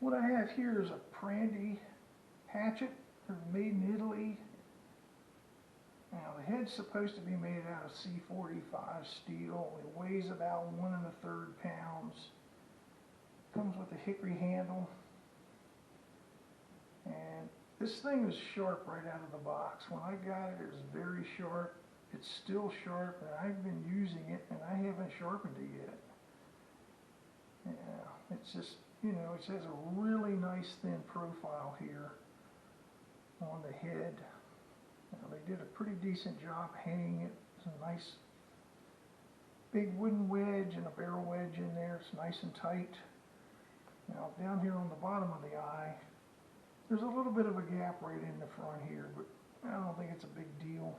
What I have here is a Prandi hatchet. They're made in Italy. Now the head's supposed to be made out of C45 steel. It weighs about 1 1/3 pounds. Comes with a hickory handle. And this thing is sharp right out of the box. When I got it, it was very sharp. It's still sharp, and I've been using it, and I haven't sharpened it yet. Yeah, it's just, you know, it has a really nice thin profile here on the head. Now, they did a pretty decent job hanging it. It's a nice big wooden wedge and a barrel wedge in there. It's nice and tight. Now, down here on the bottom of the eye, there's a little bit of a gap right in the front here, but I don't think it's a big deal.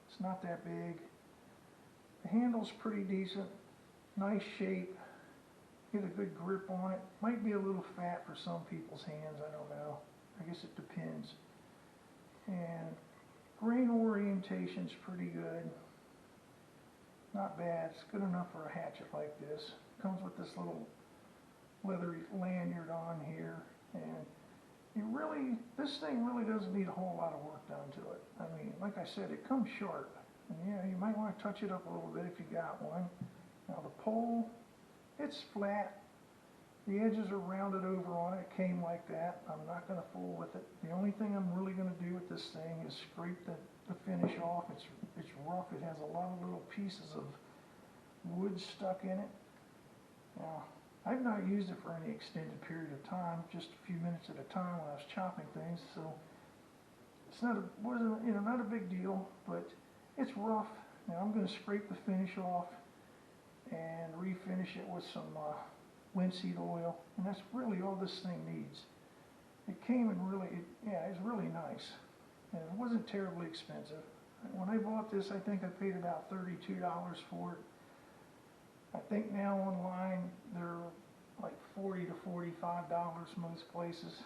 It's not that big. The handle's pretty decent, nice shape. Get a good grip on it. Might be a little fat for some people's hands, I don't know. I guess it depends. And grain orientation's pretty good. Not bad. It's good enough for a hatchet like this. Comes with this little leathery lanyard on here, and this thing really doesn't need a whole lot of work done to it. I mean, like I said, it comes sharp. And yeah, you might want to touch it up a little bit if you got one. Now the pole, it's flat. The edges are rounded over on it. It came like that. I'm not going to fool with it. The only thing I'm really going to do with this thing is scrape the finish off. It's rough. It has a lot of little pieces of wood stuck in it. Now, I've not used it for any extended period of time, just a few minutes at a time when I was chopping things, so it's not a big deal, but it's rough. Now I'm going to scrape the finish off and refinish it with some linseed oil, and that's really all this thing needs. It came in it's really nice, and it wasn't terribly expensive. When I bought this, I think I paid about $32 for it. I think now online they're like $40 to $45 most places.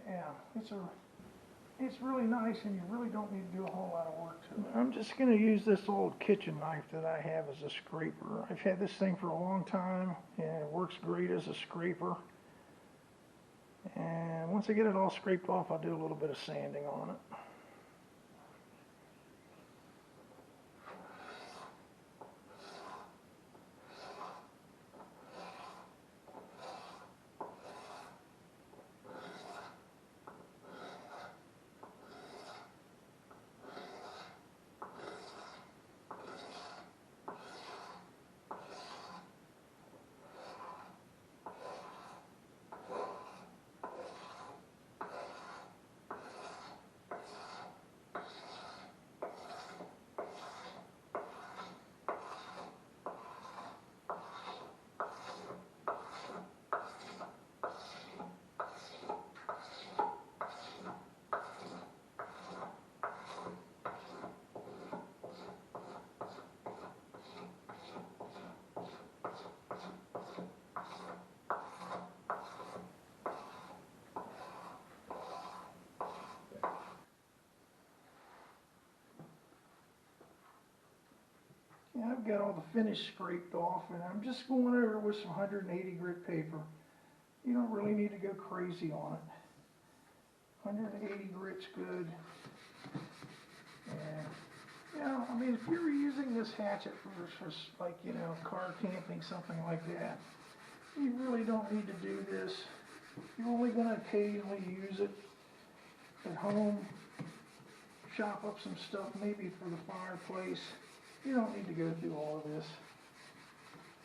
Yeah, it's really nice, and you really don't need to do a whole lot of work to it. I'm just going to use this old kitchen knife that I have as a scraper. I've had this thing for a long time, and it works great as a scraper. And once I get it all scraped off, I'll do a little bit of sanding on it. Yeah, I've got all the finish scraped off, and I'm just going over it with some 180 grit paper. You don't really need to go crazy on it. 180 grit's good. And, you know, I mean, if you were using this hatchet for like, you know, car camping, something like that, you really don't need to do this. You're only going to occasionally use it at home, chop up some stuff maybe for the fireplace. You don't need to go through all of this.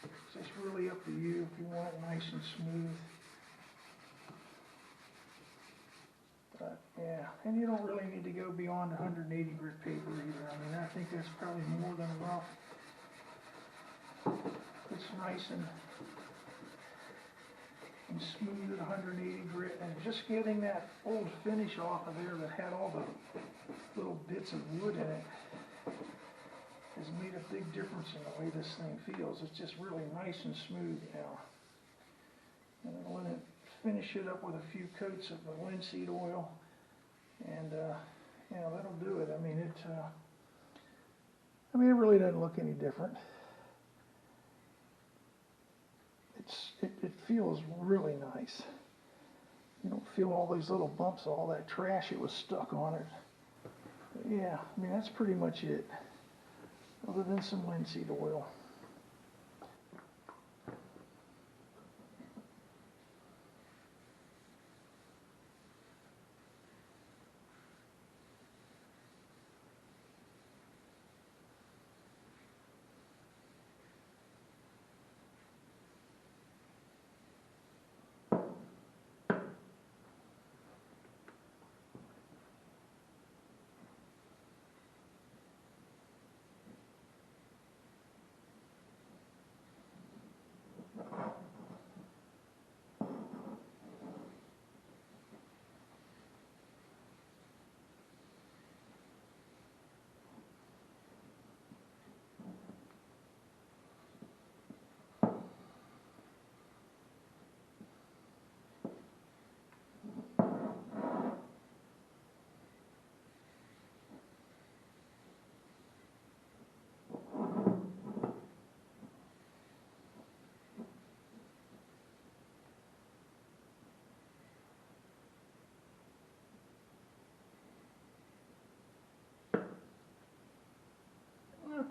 It's just really up to you if you want it nice and smooth. But yeah, and you don't really need to go beyond 180 grit paper either. I mean, I think that's probably more than enough. It's nice and smooth at 180 grit, and just getting that old finish off of there that had all the little bits of wood in it has made a big difference in the way this thing feels. It's just really nice and smooth now. And I'm going to finish it up with a few coats of the linseed oil, and you know, that'll do it. I mean, it really doesn't look any different. It feels really nice. You don't feel all these little bumps, all that trash that was stuck on it. But yeah, I mean, that's pretty much it, other than some linseed oil.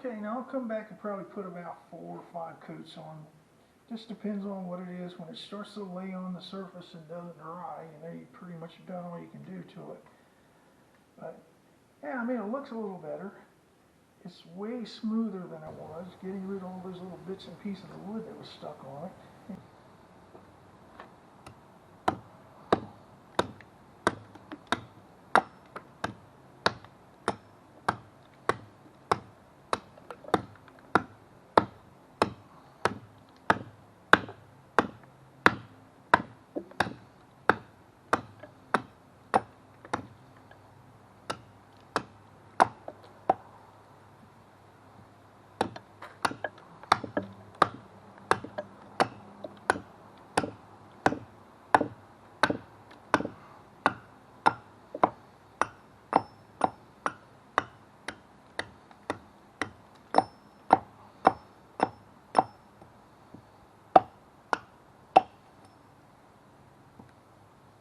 Okay, now I'll come back and probably put about 4 or 5 coats on. Just depends on what it is. When it starts to lay on the surface and doesn't dry, you know, you've pretty much done all you can do to it. But yeah, I mean, it looks a little better. It's way smoother than it was, getting rid of all those little bits and pieces of wood that was stuck on it.